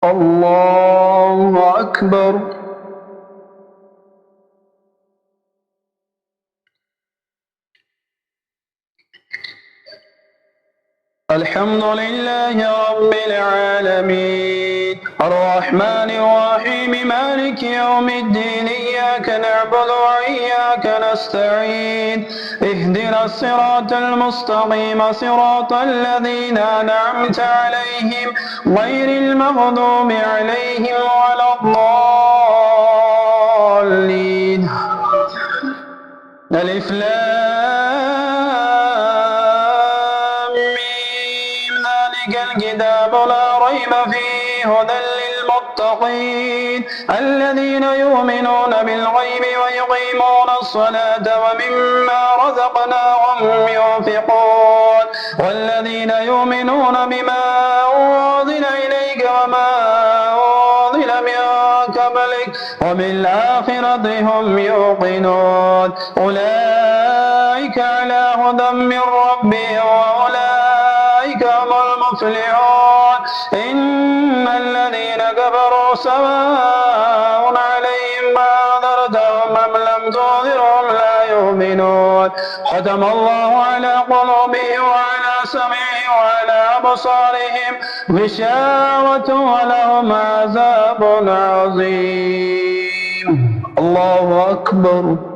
الله أكبر. الحمد لله رب العالمين الرحمن الرحيم مالك يوم الدين إياك نعبد وإياك نستعين اهدنا الصراط المستقيم صراط الذين أنعمت عليهم غير المغضوب عليهم ولا الضالين. ألف لام ميم ذلك الكتاب لا ريب فيه هدى للمتقين الذين يؤمنون بالغيب ويقيمون الصلاة ومما رزقناهم ينفقون والذين يؤمنون بما أنزل إليك وما أنزل من قبلك وبالآخرة هم يوقنون أولئك على هدى من ربهم وأولئك هم المفلحون. إن الذين كفروا سواء عليهم أنذرتهم أم لم تنذرهم لا يؤمنون ختم الله على قلوبهم وعلى سمعهم وعلى أبصارهم غشاوة ولهم عذاب عظيم. الله أكبر.